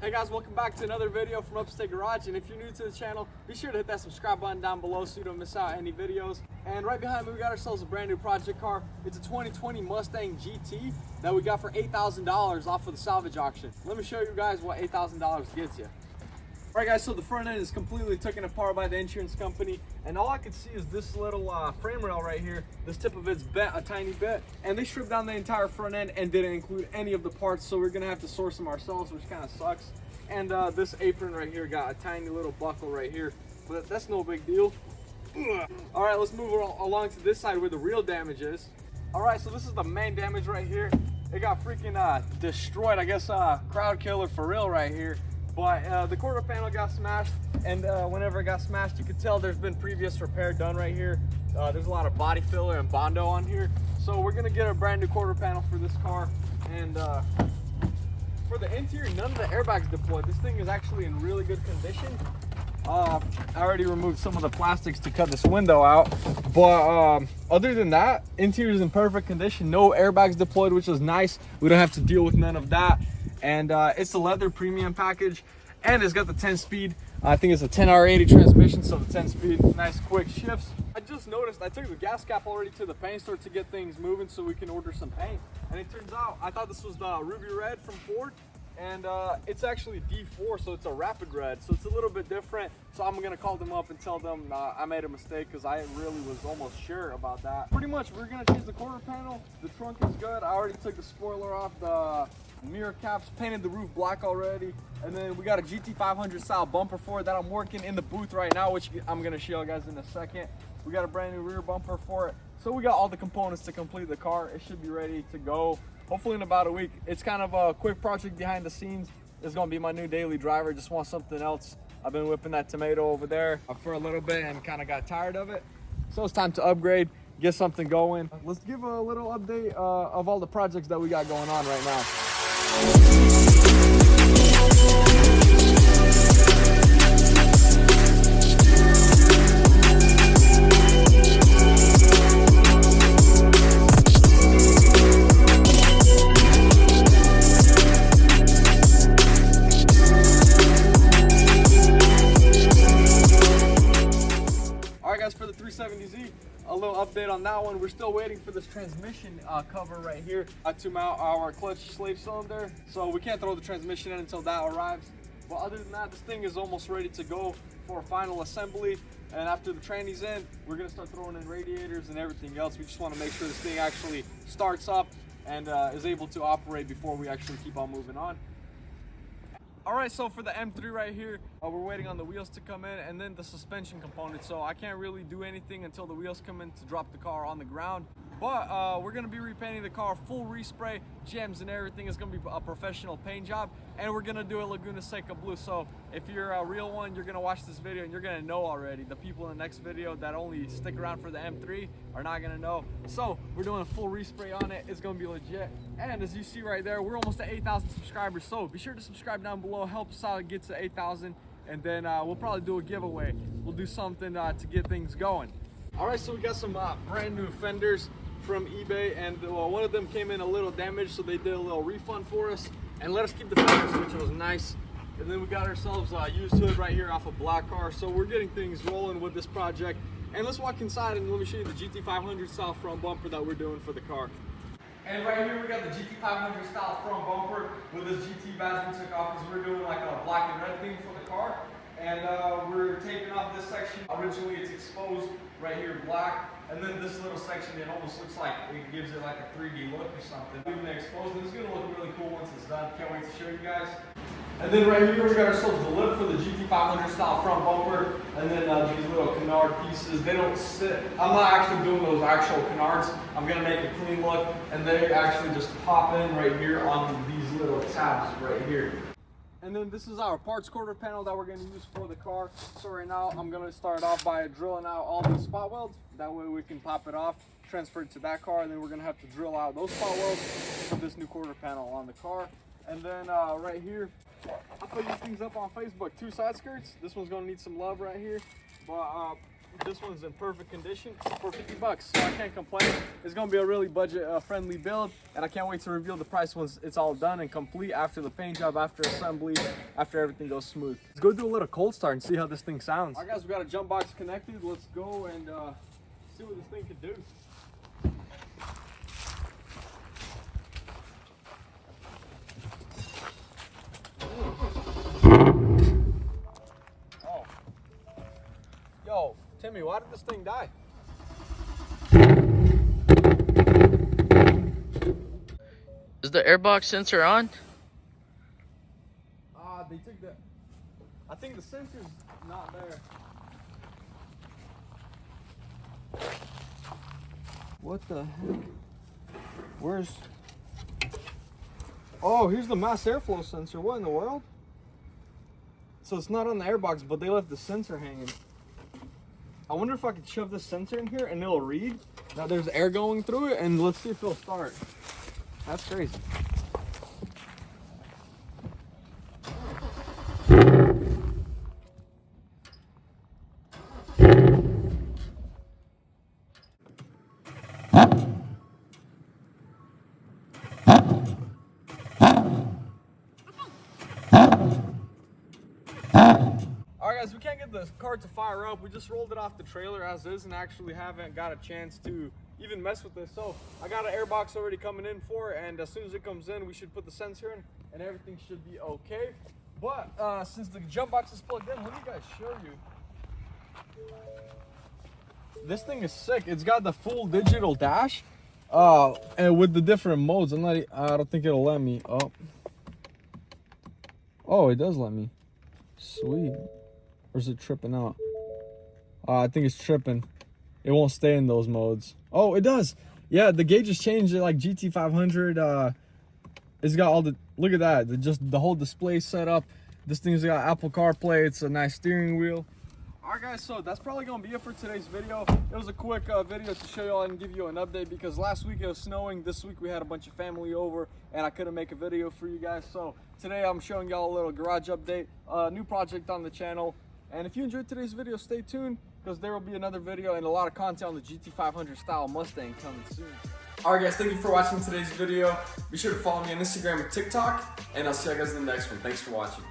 Hey guys, welcome back to another video from Upstate Garage, and if you're new to the channel, be sure to hit that subscribe button down below so you don't miss out any videos. And right behind me, we got ourselves a brand new project car. It's a 2020 Mustang GT that we got for $8,000 off of the salvage auction. Let me show you guys what $8,000 gets you. Alright guys, so the front end is completely taken apart by the insurance company, and all I can see is this little frame rail right here. This tip of it's bent a tiny bit, and they stripped down the entire front end and didn't include any of the parts, so we're gonna have to source them ourselves, which kind of sucks. And this apron right here got a tiny little buckle right here, but that's no big deal. Alright, let's move along to this side where the real damage is. Alright, so this is the main damage right here. It got freaking destroyed, I guess crowd killer for real right here. But the quarter panel got smashed, and whenever it got smashed, you could tell there's been previous repair done right here. There's a lot of body filler and Bondo on here. So we're gonna get a brand new quarter panel for this car. And for the interior, none of the airbags deployed. This thing is actually in really good condition. I already removed some of the plastics to cut this window out. But other than that, interior is in perfect condition. No airbags deployed, which is nice. We don't have to deal with none of that. And it's the leather premium package, and it's got the 10-speed. I think it's a 10R80 transmission, so the 10-speed, nice quick shifts. I just noticed I took the gas cap already to the paint store to get things moving so we can order some paint. And it turns out I thought this was the Ruby Red from Ford, and it's actually D4, so it's a rapid red, so it's a little bit different. So I'm gonna call them up and tell them I made a mistake, because I really was almost sure about that. Pretty much we're gonna change the quarter panel. The trunk is good. I already took the spoiler off, the mirror caps, painted the roof black already, and then we got a GT500 style bumper for it that I'm working in the booth right now, which I'm gonna show you guys in a second. We got a brand new rear bumper for it, so we got all the components to complete the car. It should be ready to go hopefully in about a week. It's kind of a quick project behind the scenes. It's gonna be my new daily driver. Just want something else. I've been whipping that tomato over there for a little bit and kind of got tired of it, so it's time to upgrade, get something going. Let's give a little update of all the projects that we got going on right now. Alright guys, for the 370Z, a little update on that one. We're still waiting for this transmission cover right here to mount our clutch slave cylinder, so we can't throw the transmission in until that arrives. But other than that, this thing is almost ready to go for final assembly, and after the tranny's in, we're gonna start throwing in radiators and everything else. We just want to make sure this thing actually starts up and is able to operate before we actually keep on moving on. Alright, so for the M3 right here, we're waiting on the wheels to come in and then the suspension component. So I can't really do anything until the wheels come in to drop the car on the ground. But we're going to be repainting the car, full respray, gems and everything. It's going to be a professional paint job. And we're going to do a Laguna Seca blue. So if you're a real one, you're going to watch this video and you're going to know already. The people in the next video that only stick around for the M3 are not going to know. So we're doing a full respray on it. It's going to be legit. And as you see right there, we're almost at 8,000 subscribers. So be sure to subscribe down below. Help us out get to 8,000. And then we'll probably do a giveaway. We'll do something to get things going. All right, so we got some brand new fenders from eBay, and one of them came in a little damaged, so they did a little refund for us and let us keep the fenders, which was nice. And then we got ourselves a used hood right here off a black car, so we're getting things rolling with this project. And let's walk inside and let me show you the GT500 style front bumper that we're doing for the car. And right here we got the GT500 style front bumper with this GT badge we took off, because we're doing like a black and red theme for the car. And we're taking off this section. Originally it's exposed right here black, and then this little section, it almost looks like it gives it like a 3D look or something. Leaving it exposed, and it's gonna look really cool once it's done. Can't wait to show you guys. And then right here we got ourselves the lip for the GT500 style front bumper, and then these little canard pieces. They don't sit. I'm not actually doing those actual canards. I'm gonna make a clean look, and they actually just pop in right here on these little tabs right here. And then this is our parts quarter panel that we're going to use for the car. So right now I'm going to start off by drilling out all these spot welds. That way we can pop it off, transfer it to that car, and then we're going to have to drill out those spot welds for this new quarter panel on the car. And then right here, I'll put these things up on Facebook. 2 side skirts. This one's going to need some love right here. But This one's in perfect condition for 50 bucks, so I can't complain. It's gonna be a really budget friendly build, and I can't wait to reveal the price once it's all done and complete, after the paint job, after assembly, after everything goes smooth. Let's go do a little cold start and see how this thing sounds. All right guys, we got a jump box connected. Let's go and see what this thing can do. Oh. Yo, Timmy, why did this thing die? Is the airbox sensor on? They took the... I think the sensor's not there. What the heck? Where's... Oh, here's the mass airflow sensor. What in the world? So it's not on the airbox, but they left the sensor hanging. I wonder if I could shove this sensor in here and it'll read. Now there's air going through it, and let's see if it'll start. That's crazy. Alright guys, we can't get the car to fire up. We just rolled it off the trailer as is and actually haven't got a chance to even mess with this. So I got an airbox already coming in for it, and as soon as it comes in, we should put the sensor in and everything should be okay. But since the jump box is plugged in, let me guys show you. This thing is sick. It's got the full digital dash and with the different modes. I don't think it'll let me. Oh, it does let me. Sweet. Or is it tripping out? I think it's tripping. It won't stay in those modes. Oh, it does. Yeah, the gauge has changed. Like GT500. It's got all the... Look at that. Just the whole display set up. This thing's got Apple CarPlay. It's a nice steering wheel. Alright guys, so that's probably going to be it for today's video. It was a quick video to show y'all and give you an update, because last week it was snowing. This week we had a bunch of family over and I couldn't make a video for you guys. So today I'm showing y'all a little garage update, new project on the channel. And if you enjoyed today's video, stay tuned, because there will be another video and a lot of content on the GT500 style Mustang coming soon. Alright guys, thank you for watching today's video. Be sure to follow me on Instagram and TikTok, and I'll see you guys in the next one. Thanks for watching.